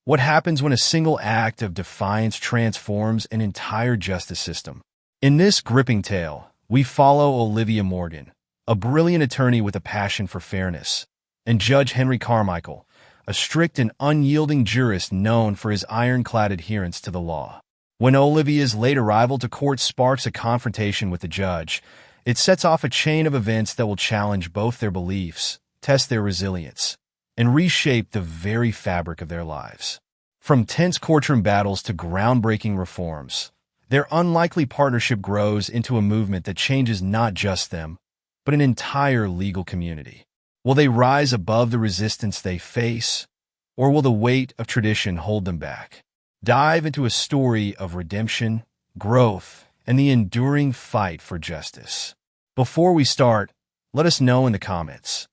What happens when a single act of defiance transforms an entire justice system? In this gripping tale, we follow Olivia Morgan, a brilliant attorney with a passion for fairness, and Judge Henry Carmichael, a strict and unyielding jurist known for his ironclad adherence to the law. When Olivia's late arrival to court sparks a confrontation with the judge, it sets off a chain of events that will challenge both their beliefs, test their resilience, and reshape the very fabric of their lives. From tense courtroom battles to groundbreaking reforms, their unlikely partnership grows into a movement that changes not just them, but an entire legal community. Will they rise above the resistance they face, or will the weight of tradition hold them back? Dive into a story of redemption, growth, and the enduring fight for justice. Before we start, let us know in the comments.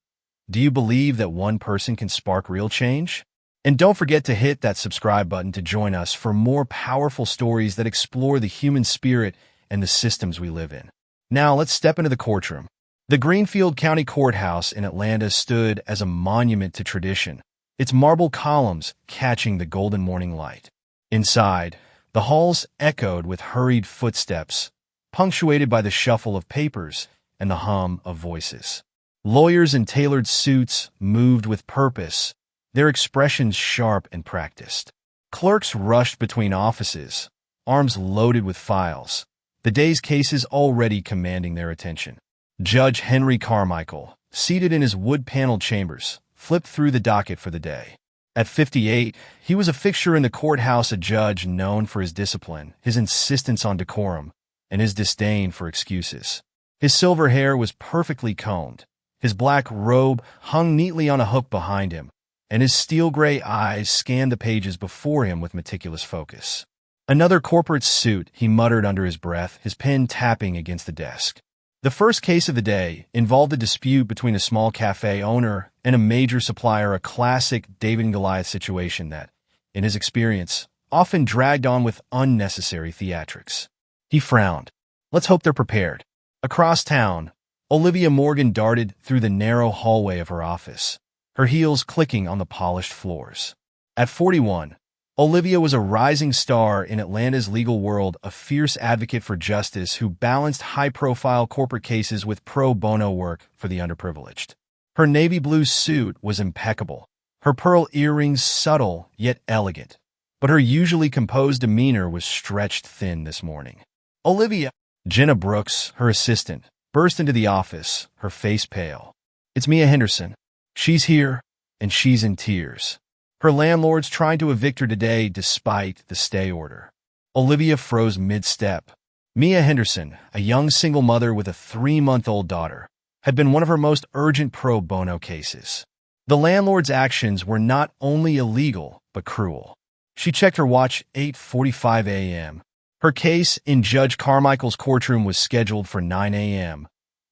Do you believe that one person can spark real change? And don't forget to hit that subscribe button to join us for more powerful stories that explore the human spirit and the systems we live in. Now let's step into the courtroom. The Greenfield County Courthouse in Atlanta stood as a monument to tradition, its marble columns catching the golden morning light. Inside, the halls echoed with hurried footsteps, punctuated by the shuffle of papers and the hum of voices. Lawyers in tailored suits moved with purpose, their expressions sharp and practiced. Clerks rushed between offices, arms loaded with files, the day's cases already commanding their attention. Judge Henry Carmichael, seated in his wood-paneled chambers, flipped through the docket for the day. At 58, he was a fixture in the courthouse, a judge known for his discipline, his insistence on decorum, and his disdain for excuses. His silver hair was perfectly combed, his black robe hung neatly on a hook behind him, and his steel-gray eyes scanned the pages before him with meticulous focus. Another corporate suit, he muttered under his breath, his pen tapping against the desk. The first case of the day involved a dispute between a small cafe owner and a major supplier, a classic David and Goliath situation that, in his experience, often dragged on with unnecessary theatrics. He frowned. Let's hope they're prepared. Across town, Olivia Morgan darted through the narrow hallway of her office, her heels clicking on the polished floors. At 41, Olivia was a rising star in Atlanta's legal world, a fierce advocate for justice who balanced high-profile corporate cases with pro bono work for the underprivileged. Her navy blue suit was impeccable, her pearl earrings subtle yet elegant, but her usually composed demeanor was stretched thin this morning. Olivia, Jenna Brooks, her assistant, burst into the office, her face pale. It's Mia Henderson. She's here, and she's in tears. Her landlord's trying to evict her today despite the stay order. Olivia froze mid-step. Mia Henderson, a young single mother with a 3-month-old daughter, had been one of her most urgent pro bono cases. The landlord's actions were not only illegal, but cruel. She checked her watch, 8:45 a.m. Her case in Judge Carmichael's courtroom was scheduled for 9 a.m.,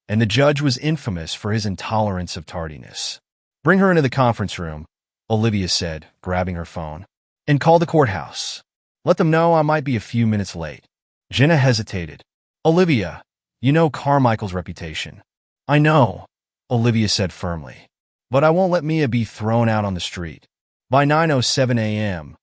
and the judge was infamous for his intolerance of tardiness. Bring her into the conference room, Olivia said, grabbing her phone, and call the courthouse. Let them know I might be a few minutes late. Jenna hesitated. Olivia, you know Carmichael's reputation. I know, Olivia said firmly, but I won't let Mia be thrown out on the street. By 9:07 a.m.,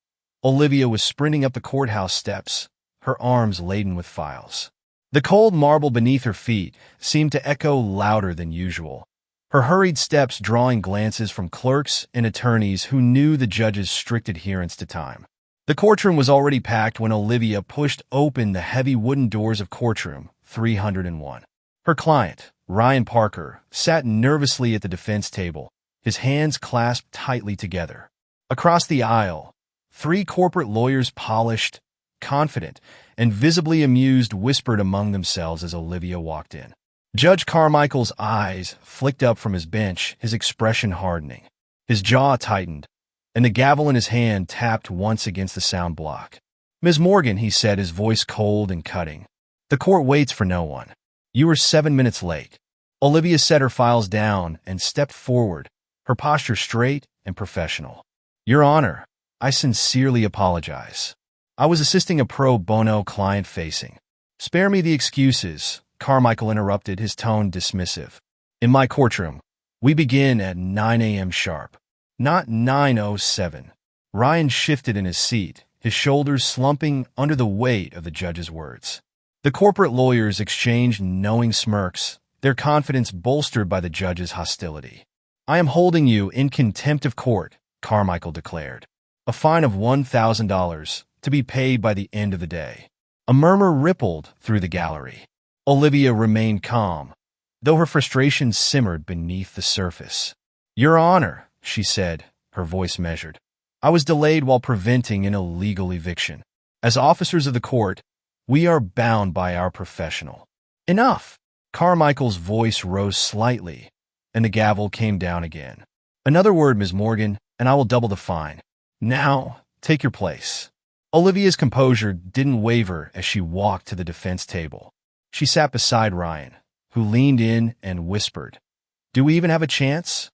Olivia was sprinting up the courthouse steps, her arms laden with files. The cold marble beneath her feet seemed to echo louder than usual, her hurried steps drawing glances from clerks and attorneys who knew the judge's strict adherence to time. The courtroom was already packed when Olivia pushed open the heavy wooden doors of courtroom 301. Her client, Ryan Parker, sat nervously at the defense table, his hands clasped tightly together. Across the aisle, 3 corporate lawyers, polished, confident, and visibly amused, whispered among themselves as Olivia walked in. Judge Carmichael's eyes flicked up from his bench, his expression hardening. His jaw tightened, and the gavel in his hand tapped once against the sound block. Ms. Morgan, he said, his voice cold and cutting. The court waits for no one. You were 7 minutes late. Olivia set her files down and stepped forward, her posture straight and professional. Your Honor, I sincerely apologize. I was assisting a pro bono client facing. Spare me the excuses, Carmichael interrupted, his tone dismissive. In my courtroom, we begin at 9 a.m. sharp. Not 9:07. Ryan shifted in his seat, his shoulders slumping under the weight of the judge's words. The corporate lawyers exchanged knowing smirks, their confidence bolstered by the judge's hostility. "I am holding you in contempt of court," Carmichael declared. "A fine of $1,000 to be paid by the end of the day." A murmur rippled through the gallery. Olivia remained calm, though her frustration simmered beneath the surface. "Your Honor," she said, her voice measured, "I was delayed while preventing an illegal eviction. As officers of the court, we are bound by our professional." "Enough!" Carmichael's voice rose slightly, and the gavel came down again. "Another word, Ms. Morgan, and I will double the fine. Now, take your place." Olivia's composure didn't waver as she walked to the defense table. She sat beside Ryan, who leaned in and whispered, "Do we even have a chance?"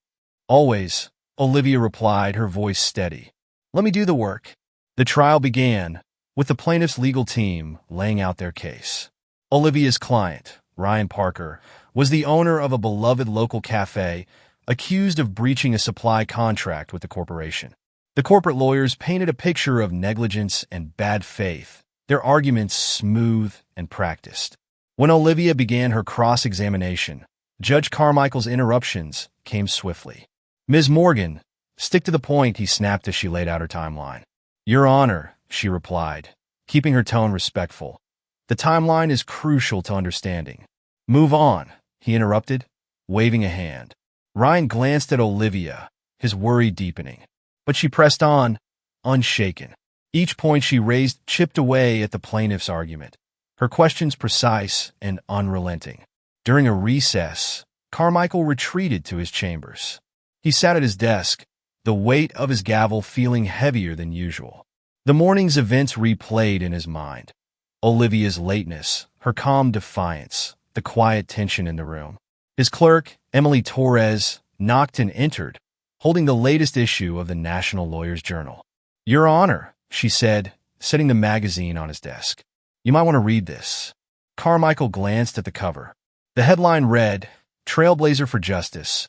"Always," Olivia replied, her voice steady. "Let me do the work." The trial began, with the plaintiff's legal team laying out their case. Olivia's client, Ryan Parker, was the owner of a beloved local cafe, accused of breaching a supply contract with the corporation. The corporate lawyers painted a picture of negligence and bad faith, their arguments smooth and practiced. When Olivia began her cross-examination, Judge Carmichael's interruptions came swiftly. "Ms. Morgan, stick to the point," he snapped as she laid out her timeline. "Your Honor," she replied, keeping her tone respectful. "The timeline is crucial to understanding." "Move on," he interrupted, waving a hand. Ryan glanced at Olivia, his worry deepening. But she pressed on, unshaken. Each point she raised chipped away at the plaintiff's argument, her questions precise and unrelenting. During a recess, Carmichael retreated to his chambers. He sat at his desk, the weight of his gavel feeling heavier than usual. The morning's events replayed in his mind. Olivia's lateness, her calm defiance, the quiet tension in the room. His clerk, Emily Torres, knocked and entered, holding the latest issue of the National Lawyer's Journal. "Your Honor," she said, setting the magazine on his desk. "You might want to read this." Carmichael glanced at the cover. The headline read, "Trailblazer for Justice.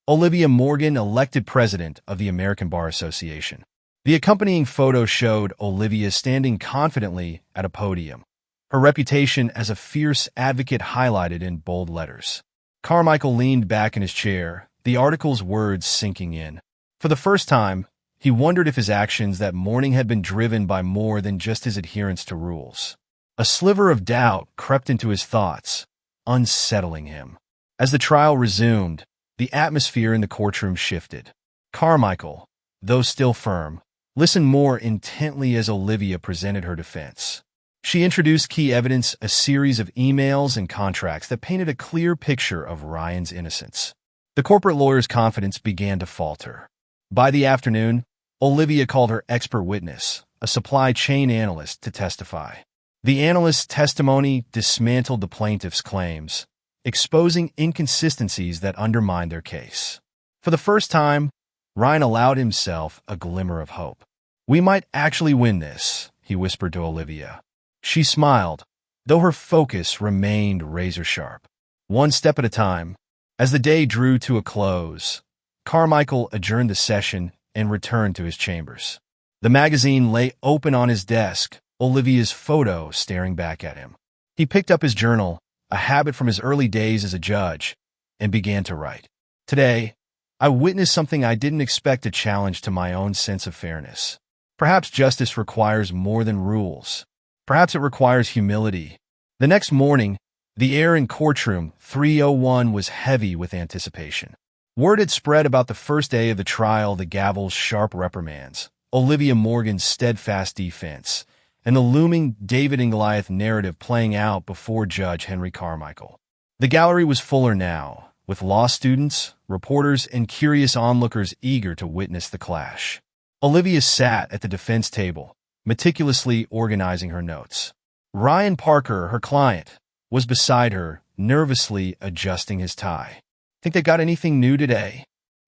Olivia Morgan elected president of the American Bar Association." The accompanying photo showed Olivia standing confidently at a podium, her reputation as a fierce advocate highlighted in bold letters. Carmichael leaned back in his chair, the article's words sinking in. For the first time, he wondered if his actions that morning had been driven by more than just his adherence to rules. A sliver of doubt crept into his thoughts, unsettling him. As the trial resumed, the atmosphere in the courtroom shifted. Carmichael, though still firm, listened more intently as Olivia presented her defense. She introduced key evidence, a series of emails and contracts that painted a clear picture of Ryan's innocence. The corporate lawyer's confidence began to falter. By the afternoon, Olivia called her expert witness, a supply chain analyst, to testify. The analyst's testimony dismantled the plaintiff's claims, exposing inconsistencies that undermined their case. For the first time, Ryan allowed himself a glimmer of hope. "We might actually win this," he whispered to Olivia. She smiled, though her focus remained razor-sharp. One step at a time. As the day drew to a close, Carmichael adjourned the session and returned to his chambers. The magazine lay open on his desk, Olivia's photo staring back at him. He picked up his journal, a habit from his early days as a judge, and began to write. "Today, I witnessed something I didn't expect, a challenge to my own sense of fairness. Perhaps justice requires more than rules. Perhaps it requires humility." The next morning, the air in courtroom 301 was heavy with anticipation. Word had spread about the first day of the trial, the gavel's sharp reprimands, Olivia Morgan's steadfast defense, and the looming David and Goliath narrative playing out before Judge Henry Carmichael. The gallery was fuller now, with law students, reporters, and curious onlookers eager to witness the clash. Olivia sat at the defense table, meticulously organizing her notes. Ryan Parker, her client, was beside her, nervously adjusting his tie. "Think they got anything new today?"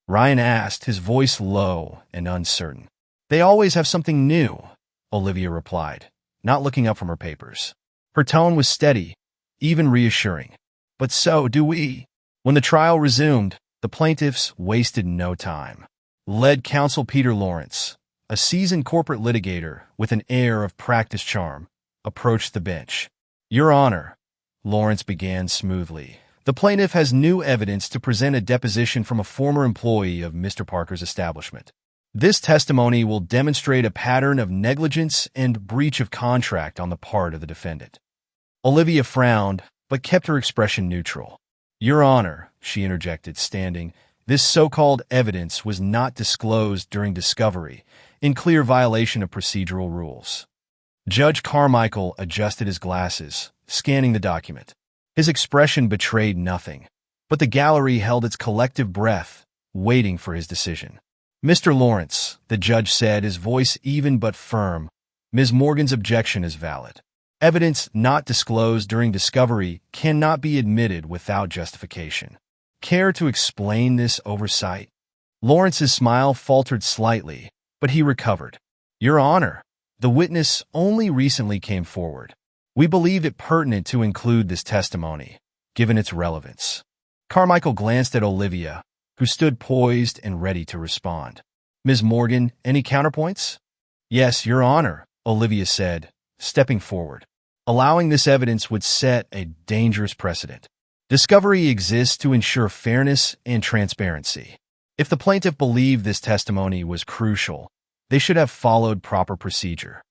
Ryan asked, his voice low and uncertain. "They always have something new," Olivia replied, not looking up from her papers. Her tone was steady, even reassuring. "But so do we." When the trial resumed, the plaintiffs wasted no time. Lead counsel Peter Lawrence, a a seasoned corporate litigator with an air of practiced charm, approached the bench. "Your Honor," Lawrence began smoothly, "the plaintiff has new evidence to present a deposition from a former employee of Mr. Parker's establishment. This testimony will demonstrate a pattern of negligence and breach of contract on the part of the defendant." Olivia frowned, but kept her expression neutral. "Your Honor," she interjected, standing, "this so-called evidence was not disclosed during discovery, in clear violation of procedural rules." Judge Carmichael adjusted his glasses, scanning the document. His expression betrayed nothing, but the gallery held its collective breath, waiting for his decision. "Mr. Lawrence," the judge said, his voice even but firm, "Ms. Morgan's objection is valid. Evidence not disclosed during discovery cannot be admitted without justification. Care to explain this oversight?" Lawrence's smile faltered slightly, but he recovered. "Your Honor, the witness only recently came forward. We believe it pertinent to include this testimony, given its relevance." Carmichael glanced at Olivia, who stood poised and ready to respond. "Ms. Morgan, any counterpoints?" "Yes, Your Honor," Olivia said, stepping forward. "Allowing this evidence would set a dangerous precedent. Discovery exists to ensure fairness and transparency. If the plaintiff believed this testimony was crucial, they should have followed proper procedure."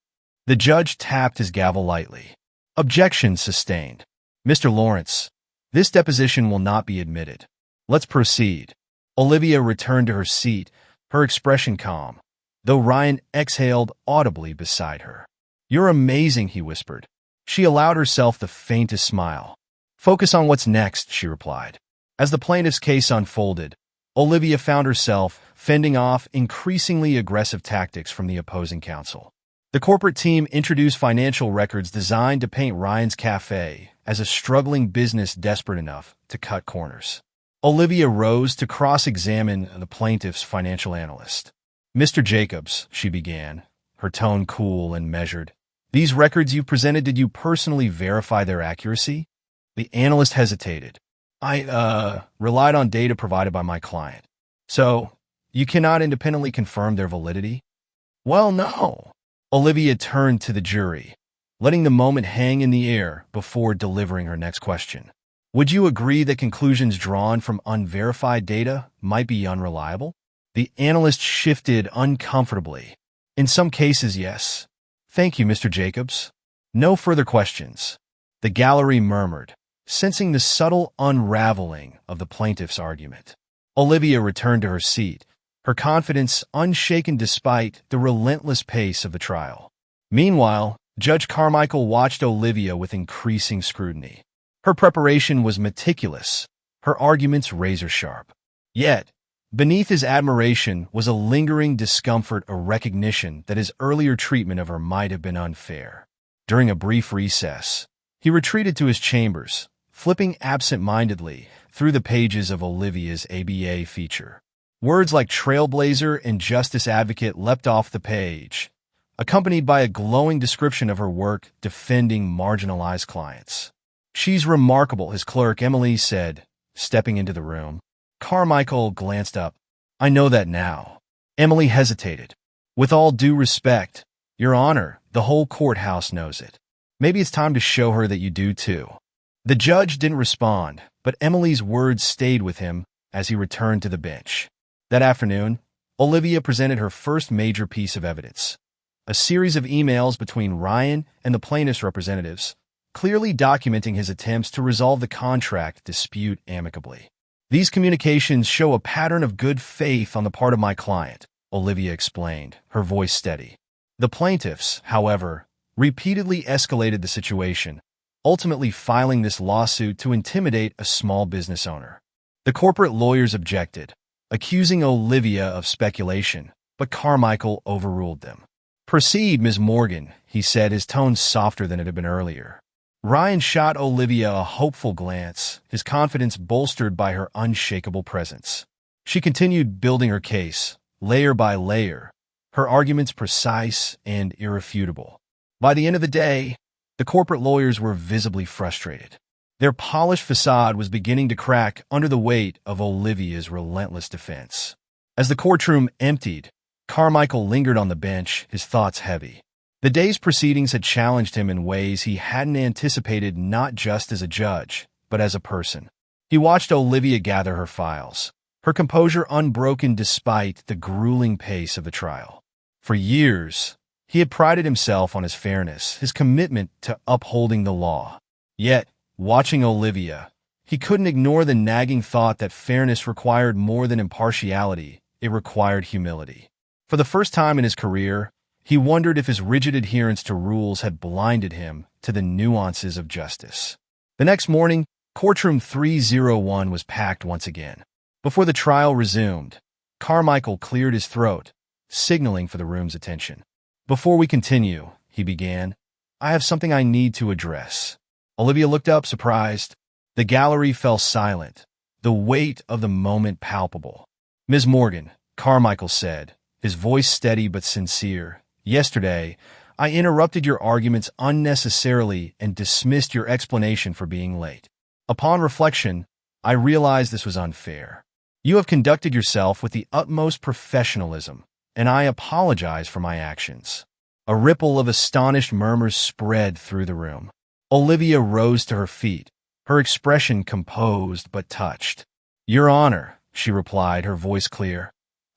The judge tapped his gavel lightly. "Objection sustained. Mr. Lawrence, this deposition will not be admitted. Let's proceed." Olivia returned to her seat, her expression calm, though Ryan exhaled audibly beside her. "You're amazing," he whispered. She allowed herself the faintest smile. "Focus on what's next," she replied. As the plaintiff's case unfolded, Olivia found herself fending off increasingly aggressive tactics from the opposing counsel. The corporate team introduced financial records designed to paint Ryan's Cafe as a struggling business desperate enough to cut corners. Olivia rose to cross-examine the plaintiff's financial analyst. "Mr. Jacobs," she began, her tone cool and measured, "these records you presented, did you personally verify their accuracy?" The analyst hesitated. I relied on data provided by my client. "So, you cannot independently confirm their validity?" "Well, no." Olivia turned to the jury, letting the moment hang in the air before delivering her next question. "Would you agree that conclusions drawn from unverified data might be unreliable?" The analyst shifted uncomfortably. "In some cases, yes." "Thank you, Mr. Jacobs." "No further questions." The gallery murmured, sensing the subtle unraveling of the plaintiff's argument. Olivia returned to her seat, her confidence unshaken despite the relentless pace of the trial. Meanwhile, Judge Carmichael watched Olivia with increasing scrutiny. Her preparation was meticulous, her arguments razor-sharp. Yet, beneath his admiration was a lingering discomfort, a recognition that his earlier treatment of her might have been unfair. During a brief recess, he retreated to his chambers, flipping absent-mindedly through the pages of Olivia's ABA feature. Words like trailblazer and justice advocate leapt off the page, accompanied by a glowing description of her work defending marginalized clients. "She's remarkable," his clerk Emily said, stepping into the room. Carmichael glanced up. "I know that now." Emily hesitated. "With all due respect, Your Honor, the whole courthouse knows it. Maybe it's time to show her that you do too." The judge didn't respond, but Emily's words stayed with him as he returned to the bench. That afternoon, Olivia presented her first major piece of evidence, a series of emails between Ryan and the plaintiff's representatives, clearly documenting his attempts to resolve the contract dispute amicably. "These communications show a pattern of good faith on the part of my client," Olivia explained, her voice steady. The plaintiffs, however, repeatedly escalated the situation, ultimately filing this lawsuit to intimidate a small business owner. The corporate lawyers objected, accusing Olivia of speculation, but Carmichael overruled them. "Proceed, Ms. Morgan," he said, his tone softer than it had been earlier. Ryan shot Olivia a hopeful glance, his confidence bolstered by her unshakable presence. She continued building her case, layer by layer, her arguments precise and irrefutable. By the end of the day, the corporate lawyers were visibly frustrated. Their polished facade was beginning to crack under the weight of Olivia's relentless defense. As the courtroom emptied, Carmichael lingered on the bench, his thoughts heavy. The day's proceedings had challenged him in ways he hadn't anticipated, not just as a judge, but as a person. He watched Olivia gather her files, her composure unbroken despite the grueling pace of the trial. For years, he had prided himself on his fairness, his commitment to upholding the law. Yet, watching Olivia, he couldn't ignore the nagging thought that fairness required more than impartiality, it required humility. For the first time in his career, he wondered if his rigid adherence to rules had blinded him to the nuances of justice. The next morning, courtroom 301 was packed once again. Before the trial resumed, Carmichael cleared his throat, signaling for the room's attention. "Before we continue," he began, "I have something I need to address." Olivia looked up, surprised. The gallery fell silent, the weight of the moment palpable. "Ms. Morgan," Carmichael said, his voice steady but sincere, "yesterday, I interrupted your arguments unnecessarily and dismissed your explanation for being late. Upon reflection, I realized this was unfair. You have conducted yourself with the utmost professionalism, and I apologize for my actions." A ripple of astonished murmurs spread through the room. Olivia rose to her feet, her expression composed but touched. "Your Honor," she replied, her voice clear,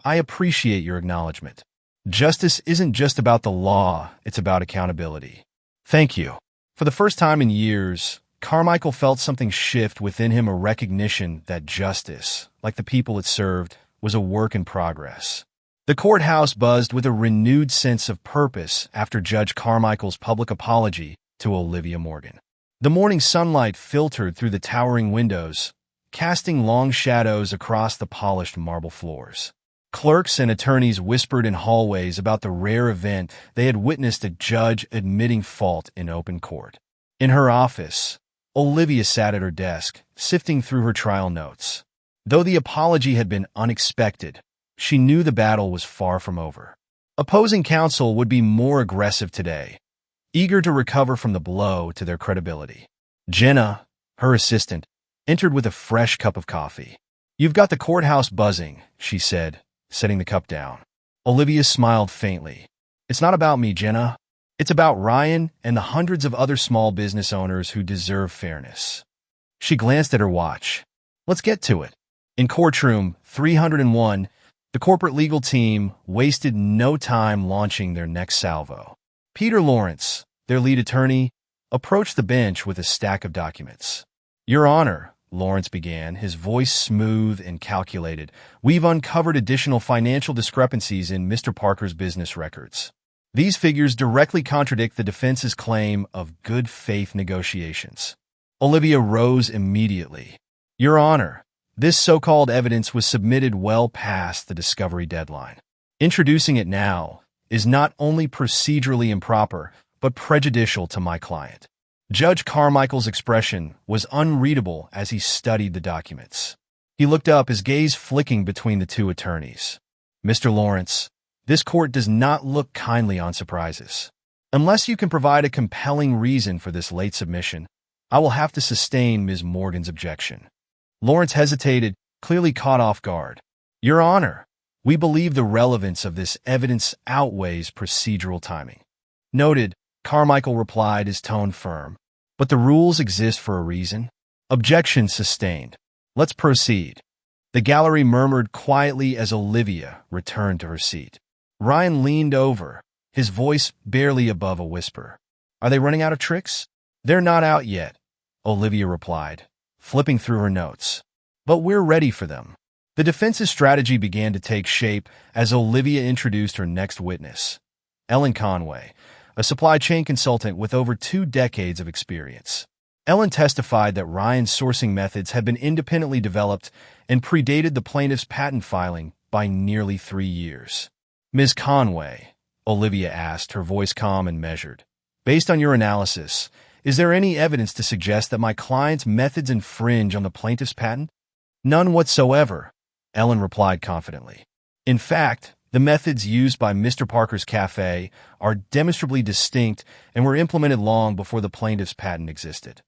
"I appreciate your acknowledgement. Justice isn't just about the law, it's about accountability. Thank you." For the first time in years, Carmichael felt something shift within him, a recognition that justice, like the people it served, was a work in progress. The courthouse buzzed with a renewed sense of purpose after Judge Carmichael's public apology to Olivia Morgan. The morning sunlight filtered through the towering windows, casting long shadows across the polished marble floors. Clerks and attorneys whispered in hallways about the rare event they had witnessed, a judge admitting fault in open court. In her office, Olivia sat at her desk, sifting through her trial notes. Though the apology had been unexpected, she knew the battle was far from over. Opposing counsel would be more aggressive today, eager to recover from the blow to their credibility. Jenna, her assistant, entered with a fresh cup of coffee. "You've got the courthouse buzzing," she said, setting the cup down. Olivia smiled faintly. "It's not about me, Jenna. It's about Ryan and the hundreds of other small business owners who deserve fairness." She glanced at her watch. "Let's get to it." In courtroom 301, the corporate legal team wasted no time launching their next salvo. Peter Lawrence, their lead attorney, approached the bench with a stack of documents. "Your Honor," Lawrence began, his voice smooth and calculated, "we've uncovered additional financial discrepancies in Mr. Parker's business records. These figures directly contradict the defense's claim of good faith negotiations." Olivia rose immediately. "Your Honor, this so-called evidence was submitted well past the discovery deadline. Introducing it now is not only procedurally improper, but prejudicial to my client." Judge Carmichael's expression was unreadable as he studied the documents. He looked up, his gaze flicking between the two attorneys. "Mr. Lawrence, this court does not look kindly on surprises. Unless you can provide a compelling reason for this late submission, I will have to sustain Ms. Morgan's objection." Lawrence hesitated, clearly caught off guard. "Your Honor, we believe the relevance of this evidence outweighs procedural timing." "Noted," Carmichael replied, his tone firm. "But the rules exist for a reason." Objection sustained. "Let's proceed." The gallery murmured quietly as Olivia returned to her seat. Ryan leaned over, his voice barely above a whisper. "Are they running out of tricks?" "They're not out yet," Olivia replied, flipping through her notes. "But we're ready for them." The defense's strategy began to take shape as Olivia introduced her next witness, Ellen Conway, a supply chain consultant with over 2 decades of experience. Ellen testified that Ryan's sourcing methods had been independently developed and predated the plaintiff's patent filing by nearly 3 years. "Ms. Conway," Olivia asked, her voice calm and measured, "based on your analysis, is there any evidence to suggest that my client's methods infringe on the plaintiff's patent?" "None whatsoever," Ellen replied confidently. "In fact, the methods used by Mr. Parker's cafe are demonstrably distinct and were implemented long before the plaintiff's patent existed."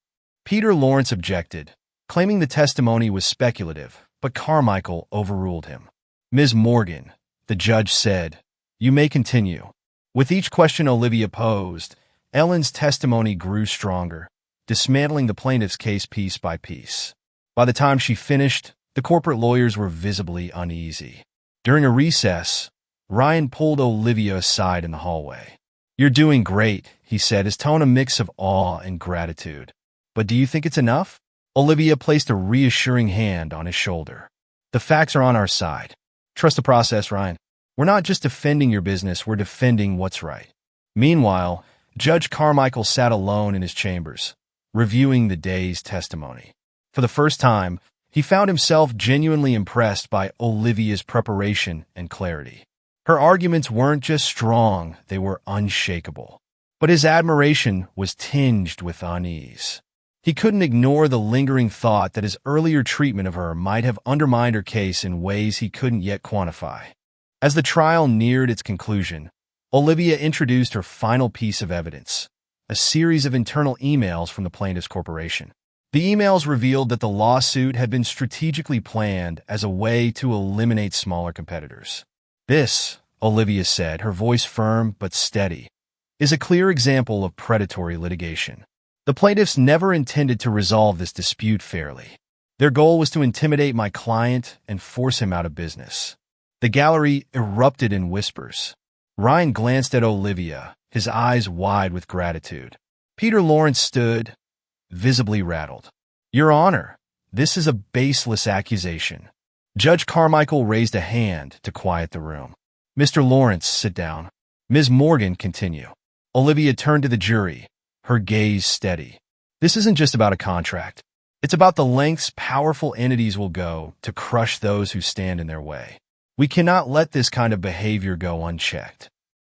Peter Lawrence objected, claiming the testimony was speculative, but Carmichael overruled him. "Ms. Morgan," the judge said, You may continue. With each question Olivia posed, Ellen's testimony grew stronger, dismantling the plaintiff's case piece by piece. By the time she finished, the corporate lawyers were visibly uneasy. During a recess, Ryan pulled Olivia aside in the hallway. "You're doing great," he said, his tone a mix of awe and gratitude. "But do you think it's enough?" Olivia placed a reassuring hand on his shoulder. "The facts are on our side. Trust the process, Ryan. We're not just defending your business, we're defending what's right." Meanwhile, Judge Carmichael sat alone in his chambers, reviewing the day's testimony. For the first time, he found himself genuinely impressed by Olivia's preparation and clarity. Her arguments weren't just strong, they were unshakable. But his admiration was tinged with unease. He couldn't ignore the lingering thought that his earlier treatment of her might have undermined her case in ways he couldn't yet quantify. As the trial neared its conclusion, Olivia introduced her final piece of evidence, a series of internal emails from the plaintiff's corporation. The emails revealed that the lawsuit had been strategically planned as a way to eliminate smaller competitors. "This," Olivia said, her voice firm but steady, "is a clear example of predatory litigation. The plaintiffs never intended to resolve this dispute fairly. Their goal was to intimidate my client and force him out of business." The gallery erupted in whispers. Ryan glanced at Olivia, his eyes wide with gratitude. Peter Lawrence stood, visibly rattled. "Your Honor, this is a baseless accusation." Judge Carmichael raised a hand to quiet the room. "Mr. Lawrence, sit down." "Ms. Morgan, continue." Olivia turned to the jury, her gaze steady. "This isn't just about a contract. It's about the lengths powerful entities will go to crush those who stand in their way. We cannot let this kind of behavior go unchecked."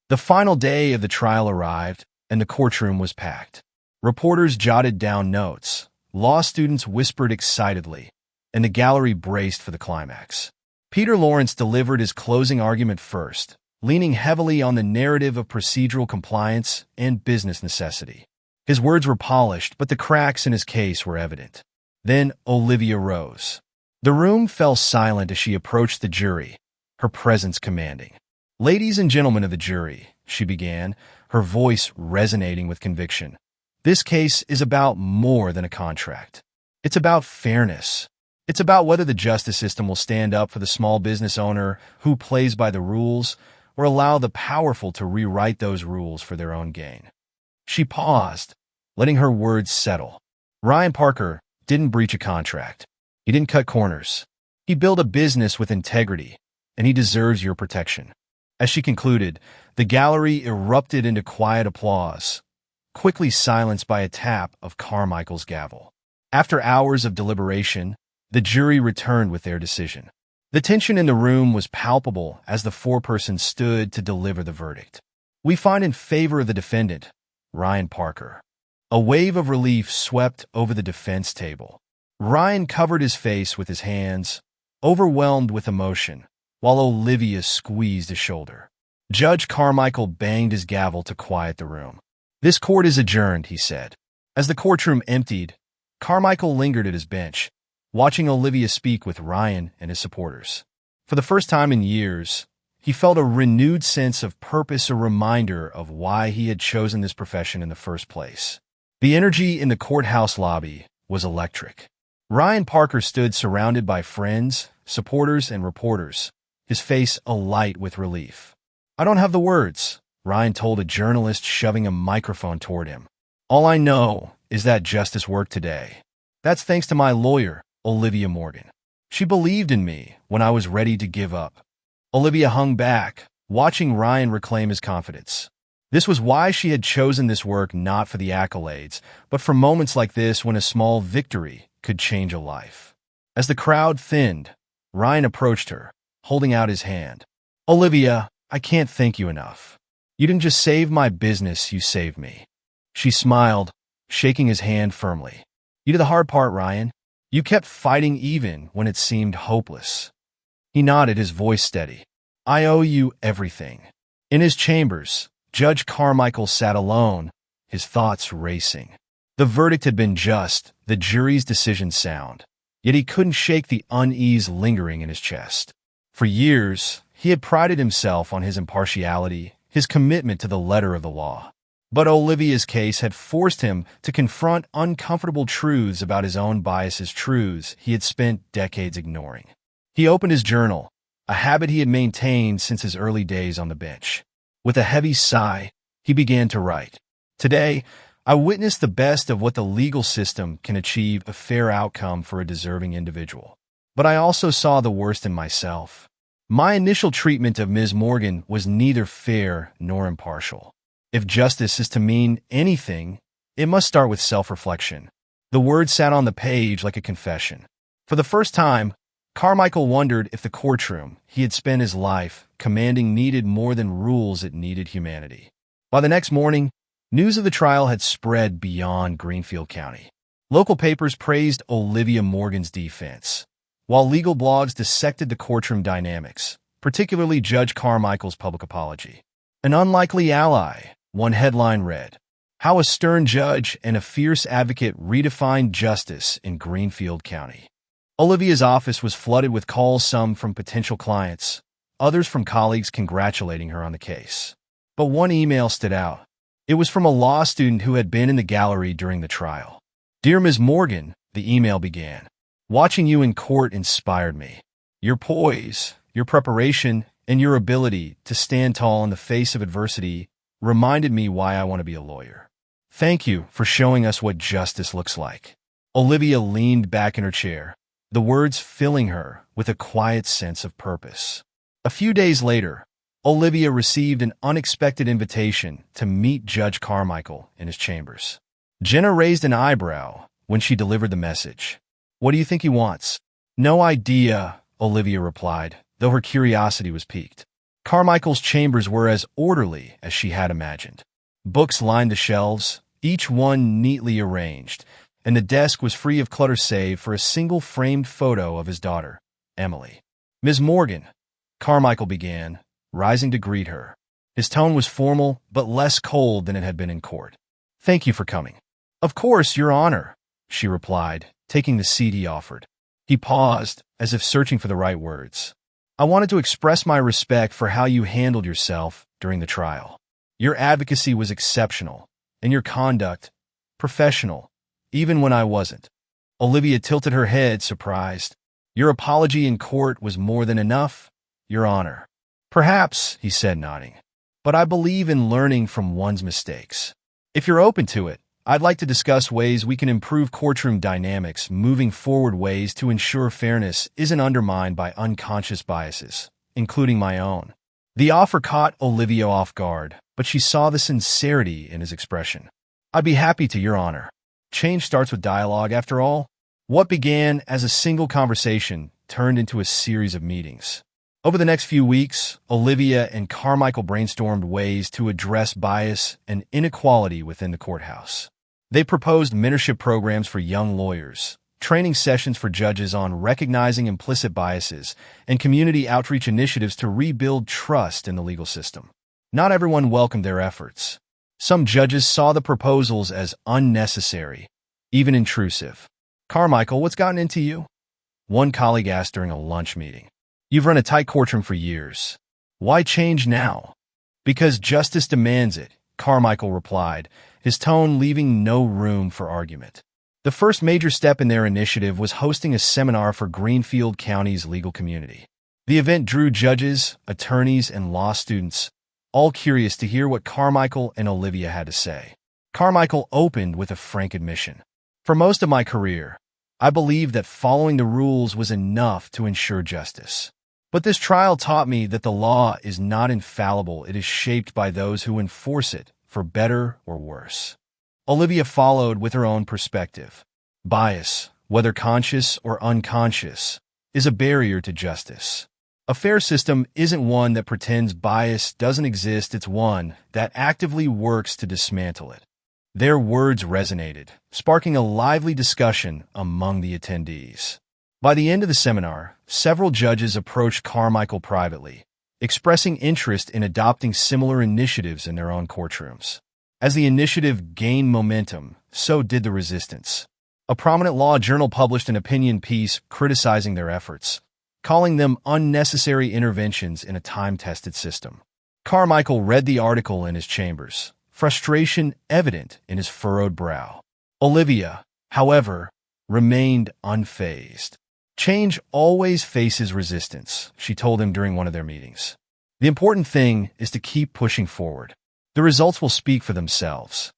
The final day of the trial arrived, and the courtroom was packed. Reporters jotted down notes, law students whispered excitedly, and the gallery braced for the climax. Peter Lawrence delivered his closing argument first, leaning heavily on the narrative of procedural compliance and business necessity. His words were polished, but the cracks in his case were evident. Then Olivia rose. The room fell silent as she approached the jury, her presence commanding. "Ladies and gentlemen of the jury," she began, her voice resonating with conviction. "This case is about more than a contract. It's about fairness. It's about whether the justice system will stand up for the small business owner who plays by the rules or allow the powerful to rewrite those rules for their own gain." She paused, letting her words settle. Ryan Parker didn't breach a contract. He didn't cut corners. He built a business with integrity, and he deserves your protection. As she concluded, the gallery erupted into quiet applause, quickly silenced by a tap of Carmichael's gavel. After hours of deliberation, the jury returned with their decision. The tension in the room was palpable as the foreperson stood to deliver the verdict. "We find in favor of the defendant, Ryan Parker." A wave of relief swept over the defense table. Ryan covered his face with his hands, overwhelmed with emotion, while Olivia squeezed his shoulder. Judge Carmichael banged his gavel to quiet the room. "This court is adjourned," he said. As the courtroom emptied, Carmichael lingered at his bench, watching Olivia speak with Ryan and his supporters. For the first time in years, he felt a renewed sense of purpose, a reminder of why he had chosen this profession in the first place. The energy in the courthouse lobby was electric. Ryan Parker stood surrounded by friends, supporters, and reporters, his face alight with relief. "I don't have the words," Ryan told a journalist, shoving a microphone toward him. "All I know is that justice worked today. That's thanks to my lawyer, Olivia Morgan. She believed in me when I was ready to give up." Olivia hung back, watching Ryan reclaim his confidence. This was why she had chosen this work, not for the accolades, but for moments like this when a small victory could change a life. As the crowd thinned, Ryan approached her, holding out his hand. "Olivia, I can't thank you enough. You didn't just save my business, you saved me." She smiled, shaking his hand firmly. "You did the hard part, Ryan. You kept fighting even when it seemed hopeless." He nodded, his voice steady. "I owe you everything." In his chambers, Judge Carmichael sat alone, his thoughts racing. The verdict had been just, the jury's decision sound, yet he couldn't shake the unease lingering in his chest. For years, He had prided himself on his impartiality, his commitment to the letter of the law. But Olivia's case had forced him to confront uncomfortable truths about his own biases, truths he had spent decades ignoring. He opened his journal, a habit he had maintained since his early days on the bench. With a heavy sigh, he began to write. Today, I witnessed the best of what the legal system can achieve, a fair outcome for a deserving individual. But I also saw the worst in myself. My initial treatment of Ms. Morgan was neither fair nor impartial. If justice is to mean anything, it must start with self-reflection. The words sat on the page like a confession. For the first time, Carmichael wondered if the courtroom he had spent his life commanding needed more than rules, it needed humanity. By the next morning, news of the trial had spread beyond Greenfield County. Local papers praised Olivia Morgan's defense, while legal blogs dissected the courtroom dynamics, particularly Judge Carmichael's public apology. An unlikely ally, one headline read, "How a Stern Judge and a Fierce Advocate Redefined Justice in Greenfield County." Olivia's office was flooded with calls, some from potential clients, others from colleagues congratulating her on the case. But one email stood out. It was from a law student who had been in the gallery during the trial. "Dear Ms. Morgan," the email began, "watching you in court inspired me. Your poise, your preparation, and your ability to stand tall in the face of adversity reminded me why I want to be a lawyer. Thank you for showing us what justice looks like." Olivia leaned back in her chair, the words filling her with a quiet sense of purpose. A few days later, Olivia received an unexpected invitation to meet Judge Carmichael in his chambers. Jenna raised an eyebrow when she delivered the message. "What do you think he wants?" "No idea," Olivia replied, though her curiosity was piqued. Carmichael's chambers were as orderly as she had imagined. Books lined the shelves, each one neatly arranged, and the desk was free of clutter save for a single framed photo of his daughter, Emily. "Ms. Morgan," Carmichael began, rising to greet her. His tone was formal, but less cold than it had been in court. "Thank you for coming." "Of course, Your Honor," she replied, taking the seat he offered. He paused, as if searching for the right words. "I wanted to express my respect for how you handled yourself during the trial. Your advocacy was exceptional, and your conduct, professional, even when I wasn't." Olivia tilted her head, surprised. "Your apology in court was more than enough, Your Honor." "Perhaps," he said, nodding, "but I believe in learning from one's mistakes. If you're open to it, I'd like to discuss ways we can improve courtroom dynamics moving forward, ways to ensure fairness isn't undermined by unconscious biases, including my own." The offer caught Olivia off guard, but she saw the sincerity in his expression. "I'd be happy to, Your Honor. Change starts with dialogue, after all." What began as a single conversation turned into a series of meetings. Over the next few weeks, Olivia and Carmichael brainstormed ways to address bias and inequality within the courthouse. They proposed mentorship programs for young lawyers, training sessions for judges on recognizing implicit biases, and community outreach initiatives to rebuild trust in the legal system. Not everyone welcomed their efforts. Some judges saw the proposals as unnecessary, even intrusive. "Carmichael, what's gotten into you?" one colleague asked during a lunch meeting. "You've run a tight courtroom for years. Why change now?" "Because justice demands it," Carmichael replied, his tone leaving no room for argument. The first major step in their initiative was hosting a seminar for Greenfield County's legal community. The event drew judges, attorneys, and law students, all curious to hear what Carmichael and Olivia had to say. Carmichael opened with a frank admission. "For most of my career, I believed that following the rules was enough to ensure justice. But this trial taught me that the law is not infallible. It is shaped by those who enforce it, for better or worse." Olivia followed with her own perspective. "Bias, whether conscious or unconscious, is a barrier to justice. A fair system isn't one that pretends bias doesn't exist, it's one that actively works to dismantle it." Their words resonated, sparking a lively discussion among the attendees. By the end of the seminar, several judges approached Carmichael privately, expressing interest in adopting similar initiatives in their own courtrooms. As the initiative gained momentum, so did the resistance. A prominent law journal published an opinion piece criticizing their efforts. calling them unnecessary interventions in a time-tested system. Carmichael read the article in his chambers, frustration evident in his furrowed brow. Olivia, however, remained unfazed. Change always faces resistance, she told him during one of their meetings. The important thing is to keep pushing forward. The results will speak for themselves.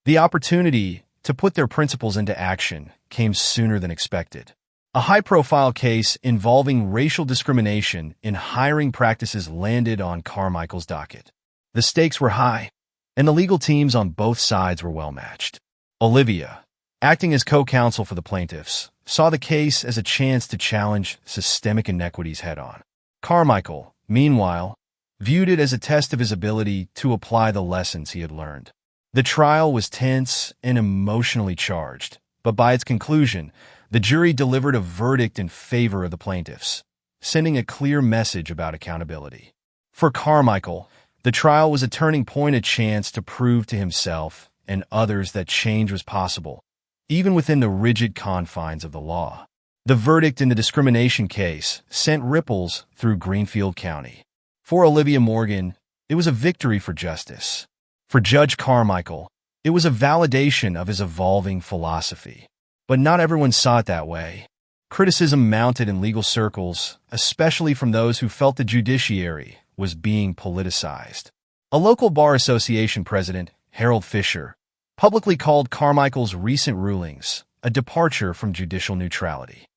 The opportunity to put their principles into action came sooner than expected. A high-profile case involving racial discrimination in hiring practices landed on Carmichael's docket. The stakes were high, and the legal teams on both sides were well-matched. Olivia, acting as co-counsel for the plaintiffs, saw the case as a chance to challenge systemic inequities head-on. Carmichael, meanwhile, viewed it as a test of his ability to apply the lessons he had learned. The trial was tense and emotionally charged, but by its conclusion, the jury delivered a verdict in favor of the plaintiffs, sending a clear message about accountability. For Carmichael, the trial was a turning point, a chance to prove to himself and others that change was possible, even within the rigid confines of the law. The verdict in the discrimination case sent ripples through Greenfield County. For Olivia Morgan, it was a victory for justice. For Judge Carmichael, it was a validation of his evolving philosophy. But not everyone saw it that way. Criticism mounted in legal circles, especially from those who felt the judiciary was being politicized. A local bar association president, Harold Fisher, publicly called Carmichael's recent rulings a departure from judicial neutrality.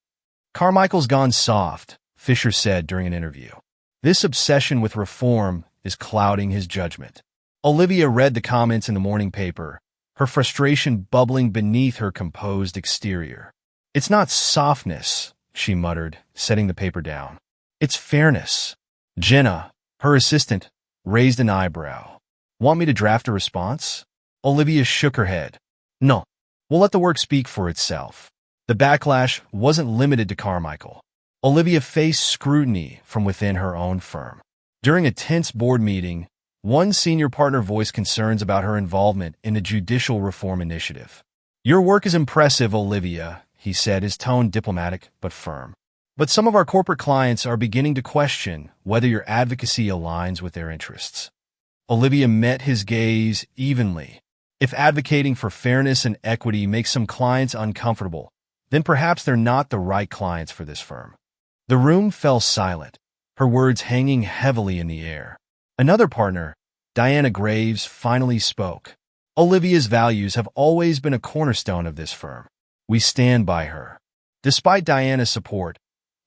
"Carmichael's gone soft," Fisher said during an interview. "This obsession with reform is clouding his judgment." Olivia read the comments in the morning paper, her frustration bubbling beneath her composed exterior. "It's not softness," she muttered, setting the paper down. "It's fairness." Jenna, her assistant, raised an eyebrow. "Want me to draft a response?" Olivia shook her head. "No. We'll let the work speak for itself." The backlash wasn't limited to Carmichael. Olivia faced scrutiny from within her own firm. During a tense board meeting, one senior partner voiced concerns about her involvement in the judicial reform initiative. "Your work is impressive, Olivia," he said, his tone diplomatic but firm. "But some of our corporate clients are beginning to question whether your advocacy aligns with their interests." Olivia met his gaze evenly. If advocating for fairness and equity makes some clients uncomfortable, then perhaps they're not the right clients for this firm. The room fell silent, her words hanging heavily in the air. Another partner, Diana Graves, finally spoke. "Olivia's values have always been a cornerstone of this firm. We stand by her." Despite Diana's support,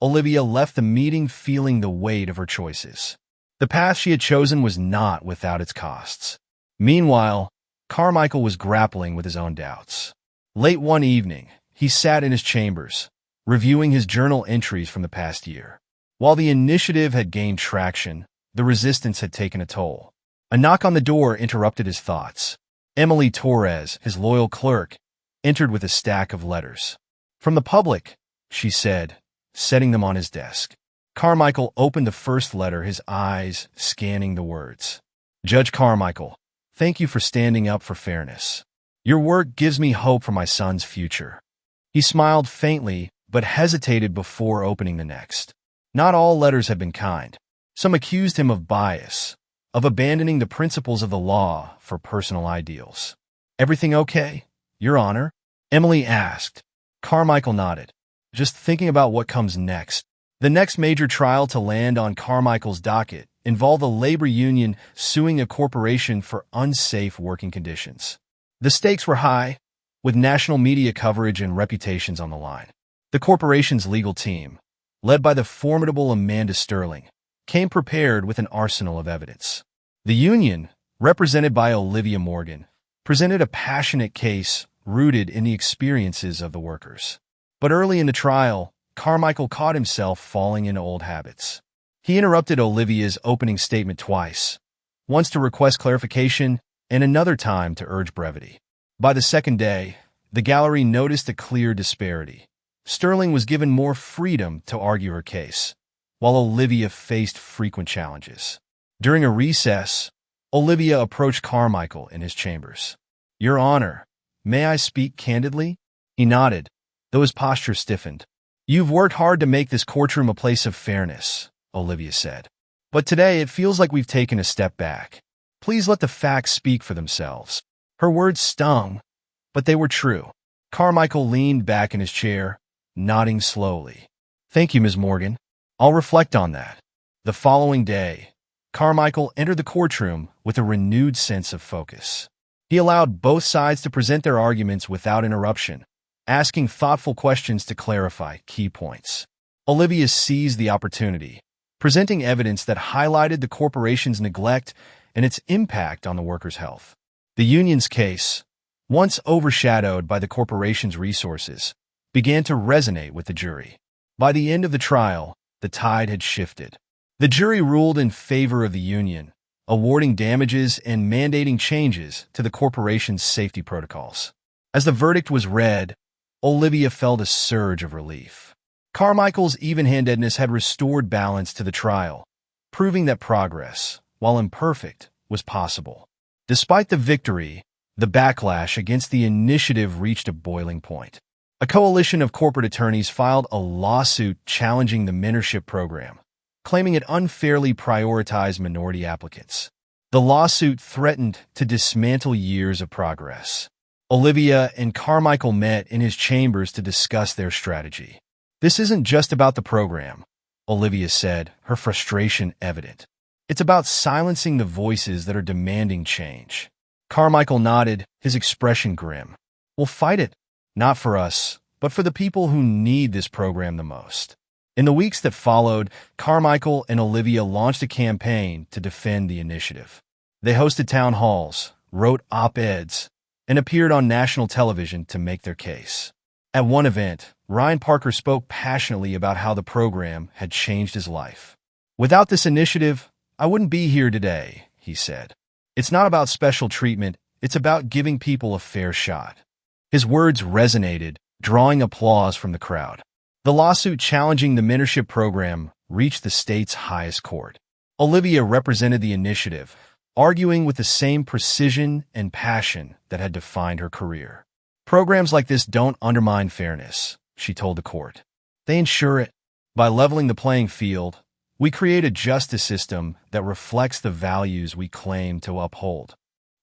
Olivia left the meeting feeling the weight of her choices. The path she had chosen was not without its costs. Meanwhile, Carmichael was grappling with his own doubts. Late one evening, he sat in his chambers, reviewing his journal entries from the past year. While the initiative had gained traction, the resistance had taken a toll. A knock on the door interrupted his thoughts. Emily Torres, his loyal clerk, entered with a stack of letters. "From the public," she said, setting them on his desk. Carmichael opened the first letter, his eyes scanning the words. "Judge Carmichael, thank you for standing up for fairness. Your work gives me hope for my son's future." He smiled faintly, but hesitated before opening the next. Not all letters had been kind. Some accused him of bias, of abandoning the principles of the law for personal ideals. "Everything okay, Your Honor?" Emily asked. Carmichael nodded, just thinking about what comes next. The next major trial to land on Carmichael's docket involved a labor union suing a corporation for unsafe working conditions. The stakes were high, with national media coverage and reputations on the line. The corporation's legal team, led by the formidable Amanda Sterling, came prepared with an arsenal of evidence. The union, represented by Olivia Morgan, presented a passionate case rooted in the experiences of the workers. But early in the trial, Carmichael caught himself falling into old habits. He interrupted Olivia's opening statement twice, once to request clarification and another time to urge brevity. By the second day, the gallery noticed a clear disparity. Sterling was given more freedom to argue her case, while Olivia faced frequent challenges. During a recess, Olivia approached Carmichael in his chambers. "Your Honor, may I speak candidly?" He nodded, though his posture stiffened. You've worked hard to make this courtroom a place of fairness, Olivia said. But today it feels like we've taken a step back. Please let the facts speak for themselves. Her words stung, but they were true. Carmichael leaned back in his chair, nodding slowly. Thank you, Ms. Morgan. I'll reflect on that. The following day, Carmichael entered the courtroom with a renewed sense of focus. He allowed both sides to present their arguments without interruption, asking thoughtful questions to clarify key points. Olivia seized the opportunity, presenting evidence that highlighted the corporation's neglect and its impact on the workers' health. The union's case, once overshadowed by the corporation's resources, began to resonate with the jury. By the end of the trial, the tide had shifted. The jury ruled in favor of the union, awarding damages and mandating changes to the corporation's safety protocols. As the verdict was read, Olivia felt a surge of relief. Carmichael's even-handedness had restored balance to the trial, proving that progress, while imperfect, was possible. Despite the victory, the backlash against the initiative reached a boiling point. A coalition of corporate attorneys filed a lawsuit challenging the mentorship program, claiming it unfairly prioritized minority applicants. The lawsuit threatened to dismantle years of progress. Olivia and Carmichael met in his chambers to discuss their strategy. This isn't just about the program, Olivia said, her frustration evident. It's about silencing the voices that are demanding change. Carmichael nodded, his expression grim. We'll fight it, not for us, but for the people who need this program the most. In the weeks that followed, Carmichael and Olivia launched a campaign to defend the initiative. They hosted town halls, wrote op-eds, and appeared on national television to make their case. At one event, Ryan Parker spoke passionately about how the program had changed his life. Without this initiative, I wouldn't be here today, he said. It's not about special treatment, it's about giving people a fair shot. His words resonated, drawing applause from the crowd. The lawsuit challenging the mentorship program reached the state's highest court. Olivia represented the initiative, arguing with the same precision and passion that had defined her career. Programs like this don't undermine fairness, she told the court. They ensure it. By leveling the playing field, we create a justice system that reflects the values we claim to uphold.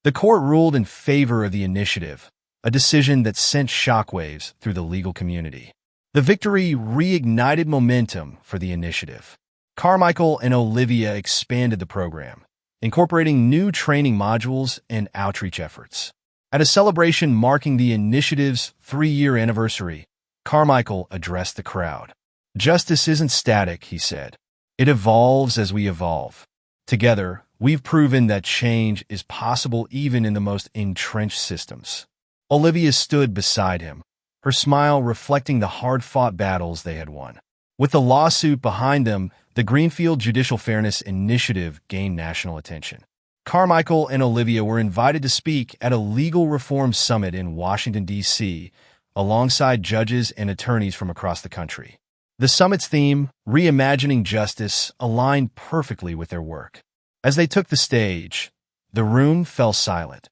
The court ruled in favor of the initiative, a decision that sent shockwaves through the legal community. The victory reignited momentum for the initiative. Carmichael and Olivia expanded the program, incorporating new training modules and outreach efforts. At a celebration marking the initiative's 3-year anniversary, Carmichael addressed the crowd. Justice isn't static, he said. It evolves as we evolve. Together, we've proven that change is possible even in the most entrenched systems. Olivia stood beside him, her smile reflecting the hard-fought battles they had won. With the lawsuit behind them, the Greenfield Judicial Fairness Initiative gained national attention. Carmichael and Olivia were invited to speak at a legal reform summit in Washington, D.C., alongside judges and attorneys from across the country. The summit's theme, Reimagining Justice, aligned perfectly with their work. As they took the stage, the room fell silent,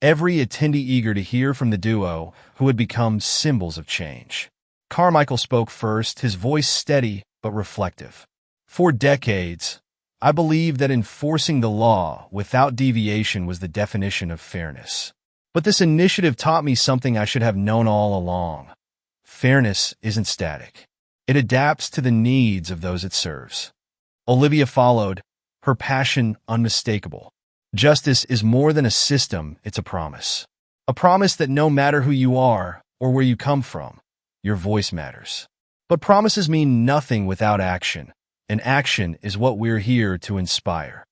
every attendee eager to hear from the duo who had become symbols of change. Carmichael spoke first, his voice steady but reflective. For decades, I believed that enforcing the law without deviation was the definition of fairness. But this initiative taught me something I should have known all along. Fairness isn't static. It adapts to the needs of those it serves. Olivia followed, her passion unmistakable. Justice is more than a system, it's a promise. A promise that no matter who you are or where you come from, your voice matters. But promises mean nothing without action, and action is what we're here to inspire.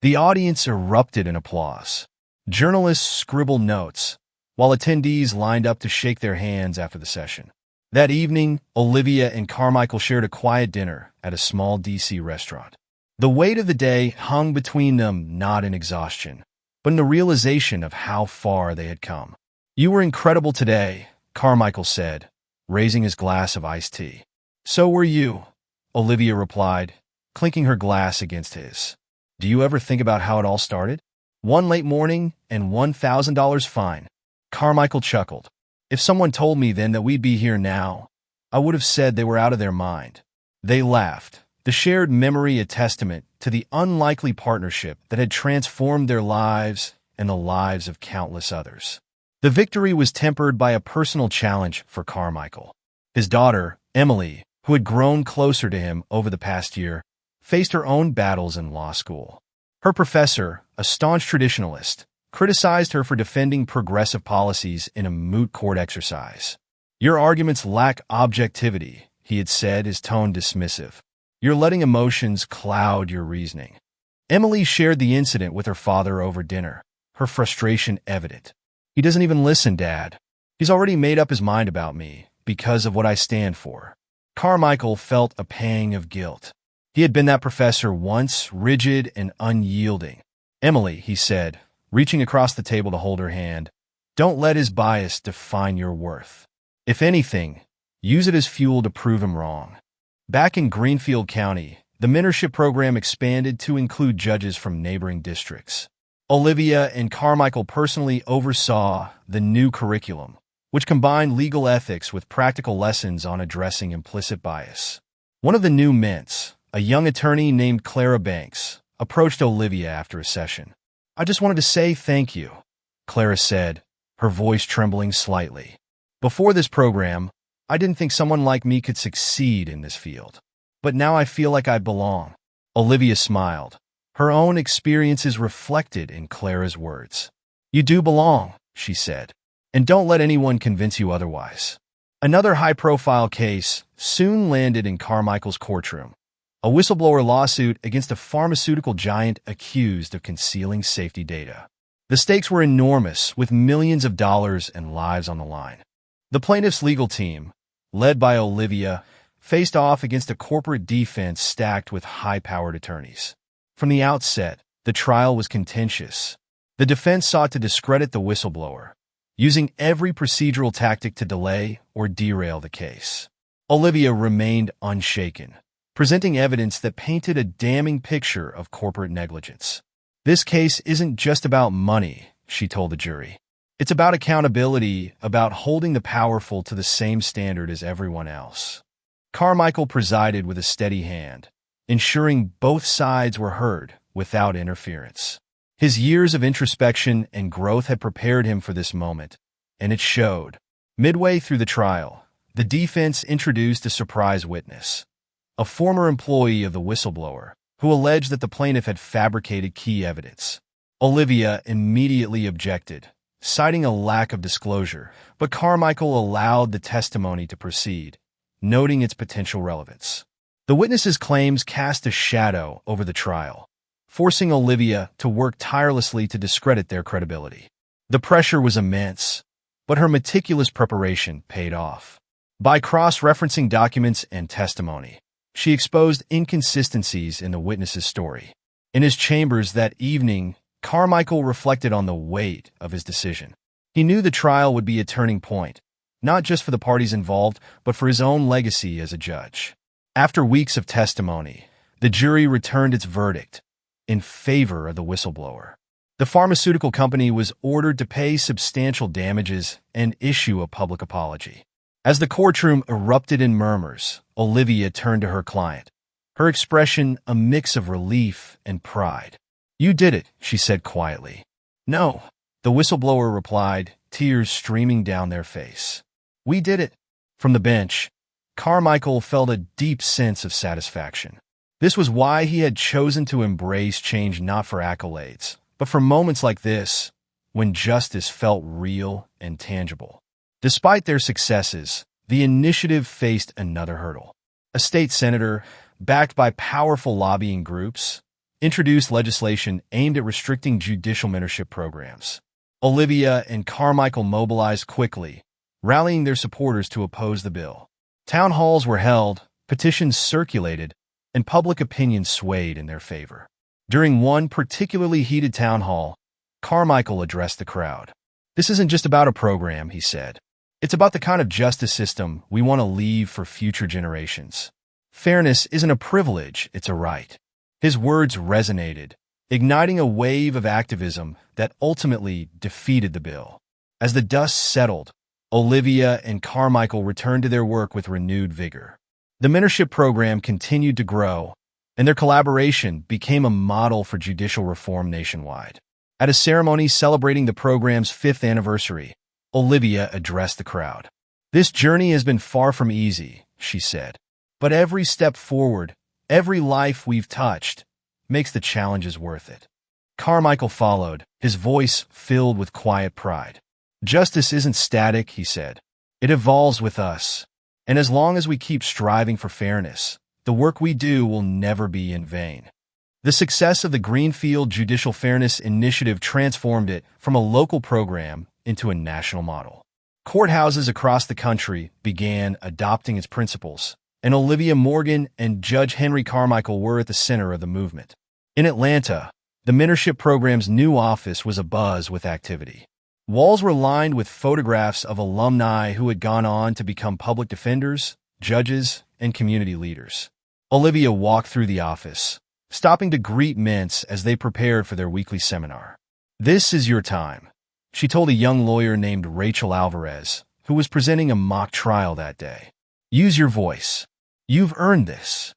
The audience erupted in applause. Journalists scribbled notes, while attendees lined up to shake their hands after the session. That evening, Olivia and Carmichael shared a quiet dinner at a small D.C. restaurant. The weight of the day hung between them not in exhaustion, but in the realization of how far they had come. You were incredible today, Carmichael said, raising his glass of iced tea. So were you, Olivia replied, clinking her glass against his. Do you ever think about how it all started? One late morning and $1,000 fine. Carmichael chuckled. If someone told me then that we'd be here now, I would have said they were out of their mind. They laughed, the shared memory a testament to the unlikely partnership that had transformed their lives and the lives of countless others. The victory was tempered by a personal challenge for Carmichael. His daughter, Emily, who had grown closer to him over the past year, faced her own battles in law school. Her professor, a staunch traditionalist, criticized her for defending progressive policies in a moot court exercise. "Your arguments lack objectivity," he had said, his tone dismissive. "You're letting emotions cloud your reasoning." Emily shared the incident with her father over dinner, her frustration evident. "He doesn't even listen, Dad. He's already made up his mind about me because of what I stand for." Carmichael felt a pang of guilt. He had been that professor once, rigid and unyielding. "Emily," he said, reaching across the table to hold her hand, "don't let his bias define your worth. If anything, use it as fuel to prove him wrong." Back in Greenfield County, the mentorship program expanded to include judges from neighboring districts. Olivia and Carmichael personally oversaw the new curriculum, which combined legal ethics with practical lessons on addressing implicit bias. One of the new ments, a young attorney named Clara Banks, approached Olivia after a session. "I just wanted to say thank you," Clara said, her voice trembling slightly. "Before this program, I didn't think someone like me could succeed in this field. But now I feel like I belong." Olivia smiled, her own experiences reflected in Clara's words. "You do belong," she said, "and don't let anyone convince you otherwise." Another high-profile case soon landed in Carmichael's courtroom, a whistleblower lawsuit against a pharmaceutical giant accused of concealing safety data. The stakes were enormous, with millions of dollars and lives on the line. The plaintiff's legal team, led by Olivia, faced off against a corporate defense stacked with high-powered attorneys. From the outset, the trial was contentious. The defense sought to discredit the whistleblower, using every procedural tactic to delay or derail the case. Olivia remained unshaken, presenting evidence that painted a damning picture of corporate negligence. "This case isn't just about money," she told the jury. "It's about accountability, about holding the powerful to the same standard as everyone else." Carmichael presided with a steady hand, ensuring both sides were heard without interference. His years of introspection and growth had prepared him for this moment, and it showed. Midway through the trial, the defense introduced a surprise witness, a former employee of the whistleblower, who alleged that the plaintiff had fabricated key evidence. Olivia immediately objected, citing a lack of disclosure, but Carmichael allowed the testimony to proceed, noting its potential relevance. The witness's claims cast a shadow over the trial, forcing Olivia to work tirelessly to discredit their credibility. The pressure was immense, but her meticulous preparation paid off. By cross-referencing documents and testimony, she exposed inconsistencies in the witness's story. In his chambers that evening, Carmichael reflected on the weight of his decision. He knew the trial would be a turning point, not just for the parties involved, but for his own legacy as a judge. After weeks of testimony, the jury returned its verdict in favor of the whistleblower. The pharmaceutical company was ordered to pay substantial damages and issue a public apology. As the courtroom erupted in murmurs, Olivia turned to her client, her expression a mix of relief and pride. "You did it," she said quietly. "No," the whistleblower replied, tears streaming down their face. "We did it." From the bench, Carmichael felt a deep sense of satisfaction. This was why he had chosen to embrace change, not for accolades, but for moments like this, when justice felt real and tangible. Despite their successes, the initiative faced another hurdle. A state senator, backed by powerful lobbying groups, introduced legislation aimed at restricting judicial mentorship programs. Olivia and Carmichael mobilized quickly, rallying their supporters to oppose the bill. Town halls were held, petitions circulated, and public opinion swayed in their favor. During one particularly heated town hall, Carmichael addressed the crowd. "This isn't just about a program," he said. "It's about the kind of justice system we want to leave for future generations. Fairness isn't a privilege, it's a right." His words resonated, igniting a wave of activism that ultimately defeated the bill. As the dust settled, Olivia and Carmichael returned to their work with renewed vigor. The mentorship program continued to grow, and their collaboration became a model for judicial reform nationwide. At a ceremony celebrating the program's 5th anniversary, Olivia addressed the crowd. "This journey has been far from easy," she said. "But every step forward, every life we've touched, makes the challenges worth it." Carmichael followed, his voice filled with quiet pride. "Justice isn't static," he said. "It evolves with us. And as long as we keep striving for fairness, the work we do will never be in vain." The success of the Greenfield Judicial Fairness Initiative transformed it from a local program into a national model. Courthouses across the country began adopting its principles, and Olivia Morgan and Judge Henry Carmichael were at the center of the movement. In Atlanta, the mentorship program's new office was abuzz with activity. Walls were lined with photographs of alumni who had gone on to become public defenders, judges, and community leaders. Olivia walked through the office, stopping to greet mints as they prepared for their weekly seminar. "This is your time," she told a young lawyer named Rachel Alvarez, who was presenting a mock trial that day. "Use your voice. You've earned this."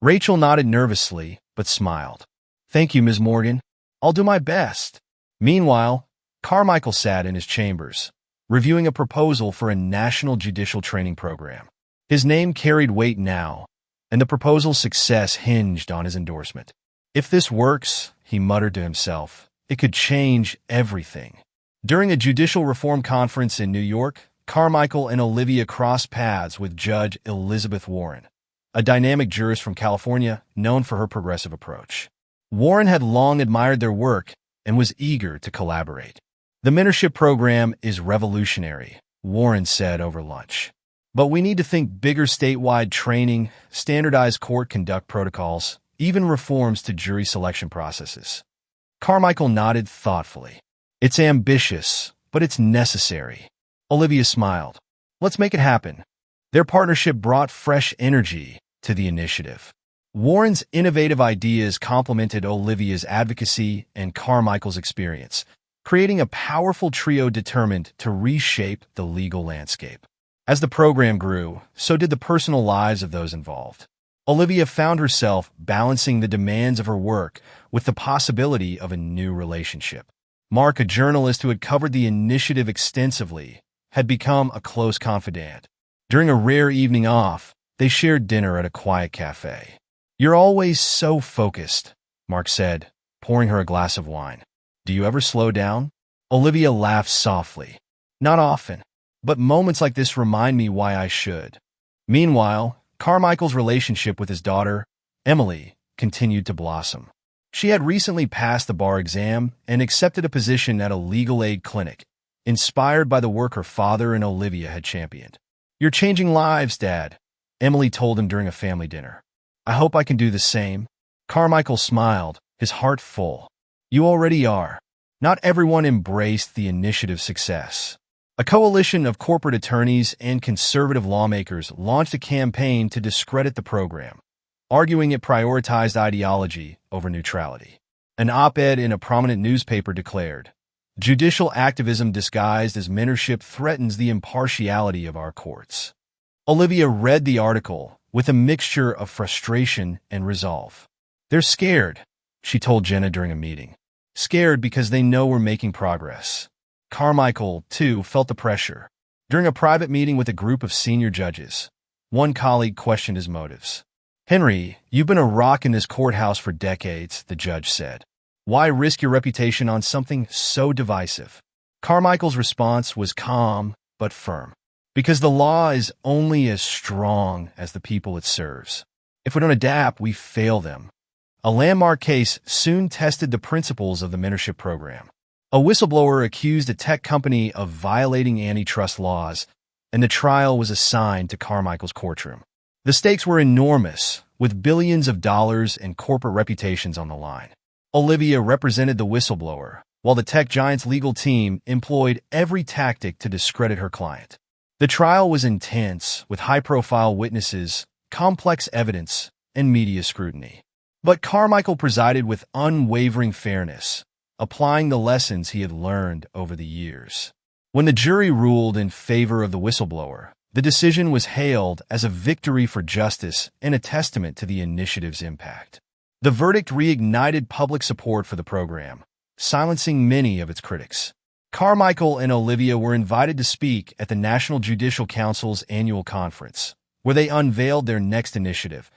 Rachel nodded nervously, but smiled. "Thank you, Ms. Morgan. I'll do my best." Meanwhile, Carmichael sat in his chambers, reviewing a proposal for a national judicial training program. His name carried weight now, and the proposal's success hinged on his endorsement. "If this works," he muttered to himself, "it could change everything." During a judicial reform conference in New York, Carmichael and Olivia crossed paths with Judge Elizabeth Warren, a dynamic jurist from California known for her progressive approach. Warren had long admired their work and was eager to collaborate. "The mentorship program is revolutionary," Warren said over lunch. "But we need to think bigger: statewide training, standardized court conduct protocols, even reforms to jury selection processes." Carmichael nodded thoughtfully. "It's ambitious, but it's necessary." Olivia smiled. "Let's make it happen." Their partnership brought fresh energy to the initiative. Warren's innovative ideas complemented Olivia's advocacy and Carmichael's experience, creating a powerful trio determined to reshape the legal landscape. As the program grew, so did the personal lives of those involved. Olivia found herself balancing the demands of her work with the possibility of a new relationship. Mark, a journalist who had covered the initiative extensively, had become a close confidant. During a rare evening off, they shared dinner at a quiet cafe. "You're always so focused," Mark said, pouring her a glass of wine. "Do you ever slow down?" Olivia laughed softly. "Not often, but moments like this remind me why I should." Meanwhile, Carmichael's relationship with his daughter, Emily, continued to blossom. She had recently passed the bar exam and accepted a position at a legal aid clinic, inspired by the work her father and Olivia had championed. "You're changing lives, Dad," Emily told him during a family dinner. "I hope I can do the same." Carmichael smiled, his heart full. "You already are." Not everyone embraced the initiative's success. A coalition of corporate attorneys and conservative lawmakers launched a campaign to discredit the program, arguing it prioritized ideology over neutrality. An op-ed in a prominent newspaper declared, "Judicial activism disguised as mentorship threatens the impartiality of our courts." Olivia read the article with a mixture of frustration and resolve. "They're scared," she told Jenna during a meeting. "Scared because they know we're making progress." Carmichael, too, felt the pressure. During a private meeting with a group of senior judges, one colleague questioned his motives. "Henry, you've been a rock in this courthouse for decades," the judge said. "Why risk your reputation on something so divisive?" Carmichael's response was calm but firm. "Because the law is only as strong as the people it serves. If we don't adapt, we fail them." A landmark case soon tested the principles of the mentorship program. A whistleblower accused a tech company of violating antitrust laws, and the trial was assigned to Carmichael's courtroom. The stakes were enormous, with billions of dollars and corporate reputations on the line. Olivia represented the whistleblower, while the tech giant's legal team employed every tactic to discredit her client. The trial was intense, with high-profile witnesses, complex evidence, and media scrutiny. But Carmichael presided with unwavering fairness, applying the lessons he had learned over the years. When the jury ruled in favor of the whistleblower, the decision was hailed as a victory for justice and a testament to the initiative's impact. The verdict reignited public support for the program, silencing many of its critics. Carmichael and Olivia were invited to speak at the National Judicial Council's annual conference, where they unveiled their next initiative,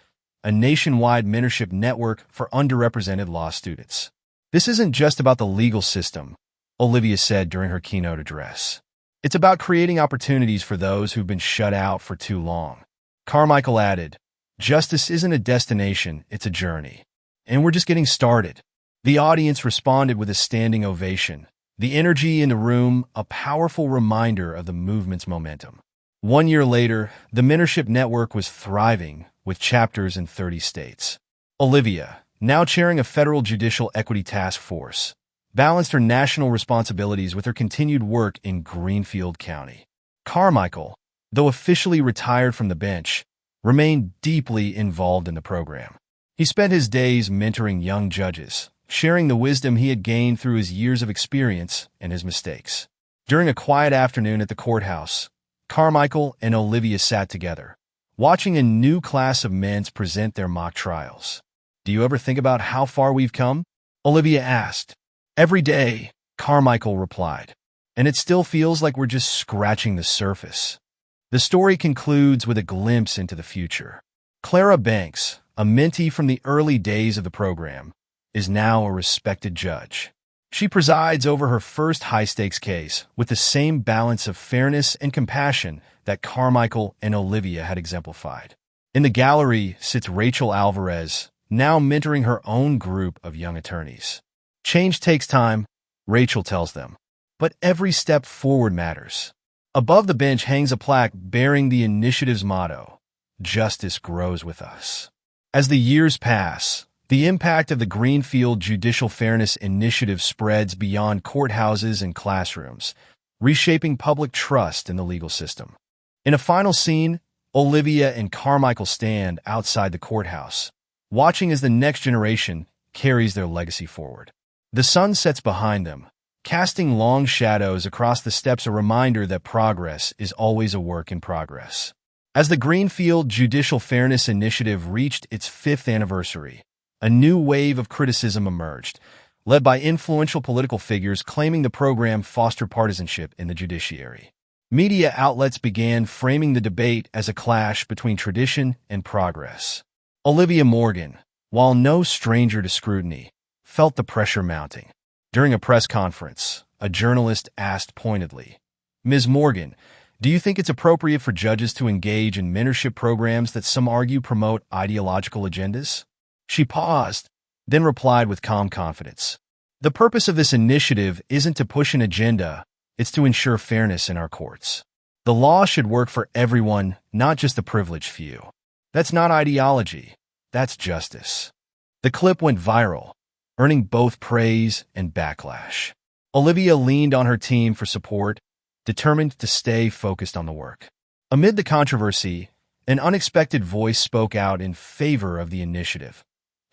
a nationwide mentorship network for underrepresented law students. "This isn't just about the legal system," Olivia said during her keynote address. "It's about creating opportunities for those who've been shut out for too long." Carmichael added, "Justice isn't a destination, it's a journey. And we're just getting started." The audience responded with a standing ovation, the energy in the room a powerful reminder of the movement's momentum. 1 year later, the mentorship network was thriving, with chapters in 30 states. Olivia, now chairing a federal judicial equity task force, balanced her national responsibilities with her continued work in Greenfield County. Carmichael, though officially retired from the bench, remained deeply involved in the program. He spent his days mentoring young judges, sharing the wisdom he had gained through his years of experience and his mistakes. During a quiet afternoon at the courthouse, Carmichael and Olivia sat together, watching a new class of men present their mock trials. "Do you ever think about how far we've come?" Olivia asked. "Every day," Carmichael replied, "and it still feels like we're just scratching the surface." The story concludes with a glimpse into the future. Clara Banks, a mentee from the early days of the program, is now a respected judge. She presides over her first high-stakes case with the same balance of fairness and compassion that Carmichael and Olivia had exemplified. In the gallery sits Rachel Alvarez, now mentoring her own group of young attorneys. "Change takes time," Rachel tells them, "but every step forward matters." Above the bench hangs a plaque bearing the initiative's motto, "Justice grows with us." As the years pass, the impact of the Greenfield Judicial Fairness Initiative spreads beyond courthouses and classrooms, reshaping public trust in the legal system. In a final scene, Olivia and Carmichael stand outside the courthouse, watching as the next generation carries their legacy forward. The sun sets behind them, casting long shadows across the steps, a reminder that progress is always a work in progress. As the Greenfield Judicial Fairness Initiative reached its 5th anniversary, a new wave of criticism emerged, led by influential political figures claiming the program fostered partisanship in the judiciary. Media outlets began framing the debate as a clash between tradition and progress. Olivia Morgan, while no stranger to scrutiny, felt the pressure mounting. During a press conference, a journalist asked pointedly, "Ms. Morgan, do you think it's appropriate for judges to engage in mentorship programs that some argue promote ideological agendas?" She paused, then replied with calm confidence, "The purpose of this initiative isn't to push an agenda, it's to ensure fairness in our courts. The law should work for everyone, not just the privileged few. That's not ideology, that's justice." The clip went viral, earning both praise and backlash. Olivia leaned on her team for support, determined to stay focused on the work. Amid the controversy, an unexpected voice spoke out in favor of the initiative.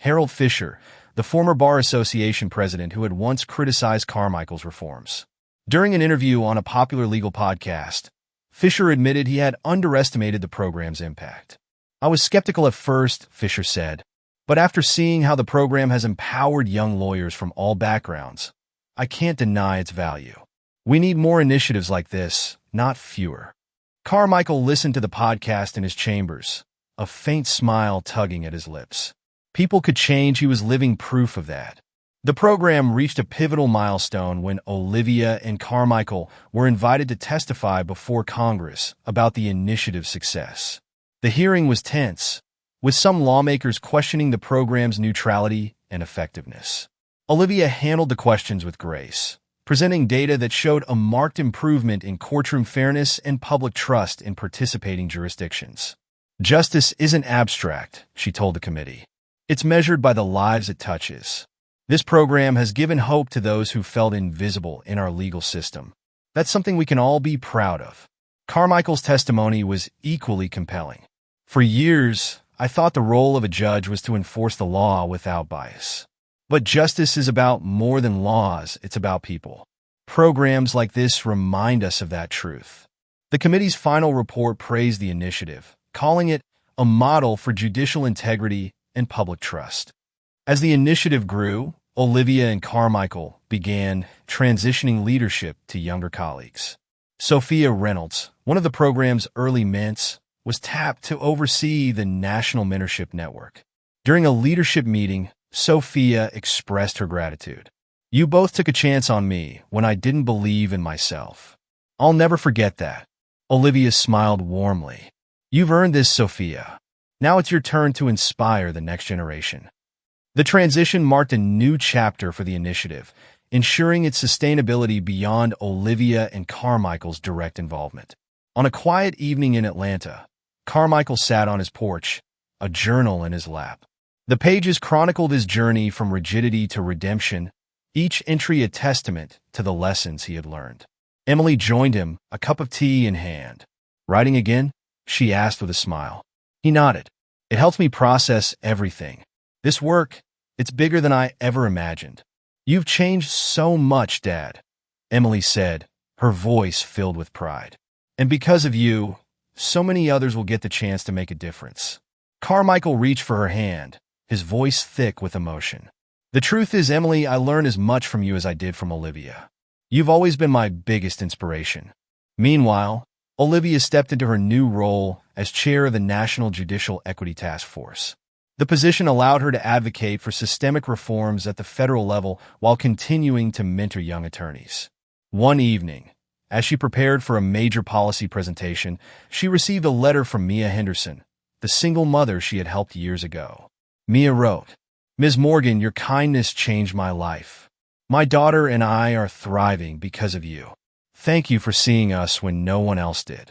Harold Fisher, the former Bar Association president who had once criticized Carmichael's reforms. During an interview on a popular legal podcast, Fisher admitted he had underestimated the program's impact. "I was skeptical at first," Fisher said, "but after seeing how the program has empowered young lawyers from all backgrounds, I can't deny its value. We need more initiatives like this, not fewer." Carmichael listened to the podcast in his chambers, a faint smile tugging at his lips. People could change, he was living proof of that. The program reached a pivotal milestone when Olivia and Carmichael were invited to testify before Congress about the initiative's success. The hearing was tense, with some lawmakers questioning the program's neutrality and effectiveness. Olivia handled the questions with grace, presenting data that showed a marked improvement in courtroom fairness and public trust in participating jurisdictions. "Justice isn't abstract," she told the committee. "It's measured by the lives it touches. This program has given hope to those who felt invisible in our legal system. That's something we can all be proud of." Carmichael's testimony was equally compelling. "For years, I thought the role of a judge was to enforce the law without bias. But justice is about more than laws, it's about people. Programs like this remind us of that truth. The committee's final report praised the initiative, calling it a model for judicial integrity and public trust. As the initiative grew, Olivia and Carmichael began transitioning leadership to younger colleagues. Sophia Reynolds, one of the program's early mints, was tapped to oversee the National Mentorship Network. During a leadership meeting, Sophia expressed her gratitude. "You both took a chance on me when I didn't believe in myself. I'll never forget that." Olivia smiled warmly. "You've earned this, Sophia. Now it's your turn to inspire the next generation." The transition marked a new chapter for the initiative, ensuring its sustainability beyond Olivia and Carmichael's direct involvement. On a quiet evening in Atlanta, Carmichael sat on his porch, a journal in his lap. The pages chronicled his journey from rigidity to redemption, each entry a testament to the lessons he had learned. Emily joined him, a cup of tea in hand. "Writing again?" she asked with a smile. He nodded. "It helps me process everything. This work, it's bigger than I ever imagined." "You've changed so much, Dad," Emily said, her voice filled with pride. "And because of you, so many others will get the chance to make a difference." Carmichael reached for her hand, his voice thick with emotion. "The truth is, Emily, I learned as much from you as I did from Olivia. You've always been my biggest inspiration." Meanwhile, Olivia stepped into her new role as chair of the National Judicial Equity Task Force. The position allowed her to advocate for systemic reforms at the federal level while continuing to mentor young attorneys. One evening, as she prepared for a major policy presentation, she received a letter from Mia Henderson, the single mother she had helped years ago. Mia wrote, "Ms. Morgan, your kindness changed my life. My daughter and I are thriving because of you. Thank you for seeing us when no one else did."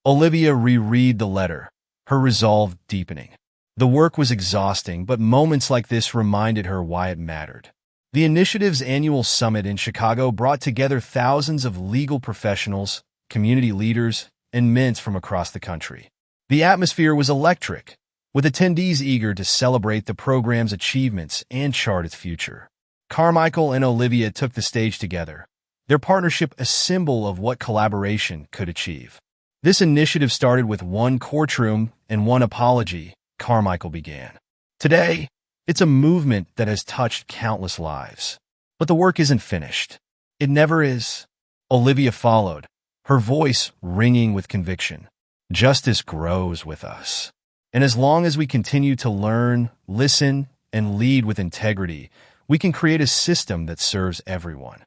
Olivia reread the letter, her resolve deepening. The work was exhausting, but moments like this reminded her why it mattered. The initiative's annual summit in Chicago brought together thousands of legal professionals, community leaders, and mints from across the country. The atmosphere was electric, with attendees eager to celebrate the program's achievements and chart its future. Carmichael and Olivia took the stage together, their partnership a symbol of what collaboration could achieve. "This initiative started with one courtroom and one apology," Carmichael began. "Today, it's a movement that has touched countless lives. But the work isn't finished. It never is." Olivia followed, her voice ringing with conviction. "Justice grows with us. And as long as we continue to learn, listen, and lead with integrity, we can create a system that serves everyone."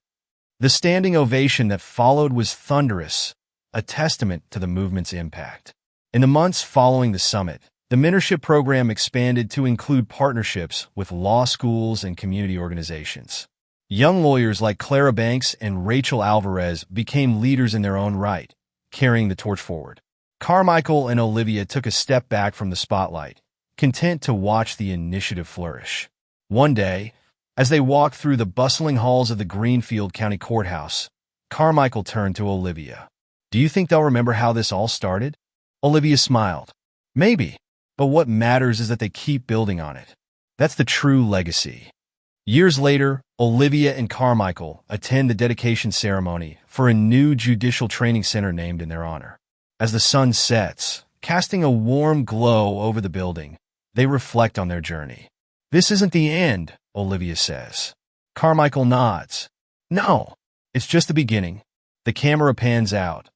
The standing ovation that followed was thunderous, a testament to the movement's impact. In the months following the summit, the mentorship program expanded to include partnerships with law schools and community organizations. Young lawyers like Clara Banks and Rachel Alvarez became leaders in their own right, carrying the torch forward. Carmichael and Olivia took a step back from the spotlight, content to watch the initiative flourish. One day, as they walked through the bustling halls of the Greenfield County Courthouse, Carmichael turned to Olivia. "Do you think they'll remember how this all started?" Olivia smiled. "Maybe, but what matters is that they keep building on it. That's the true legacy." Years later, Olivia and Carmichael attend the dedication ceremony for a new judicial training center named in their honor. As the sun sets, casting a warm glow over the building, they reflect on their journey. "This isn't the end," Olivia says. Carmichael nods. "No, it's just the beginning." The camera pans out,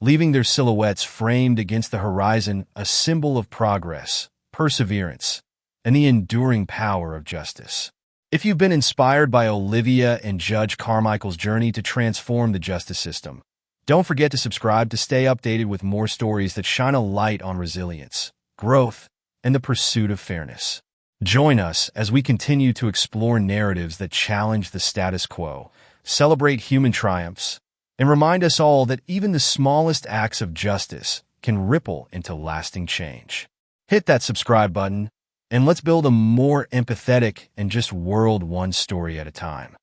leaving their silhouettes framed against the horizon, a symbol of progress, perseverance, and the enduring power of justice. If you've been inspired by Olivia and Judge Carmichael's journey to transform the justice system, don't forget to subscribe to stay updated with more stories that shine a light on resilience, growth, and the pursuit of fairness. Join us as we continue to explore narratives that challenge the status quo, celebrate human triumphs, and remind us all that even the smallest acts of justice can ripple into lasting change. Hit that subscribe button, and let's build a more empathetic and just world one story at a time.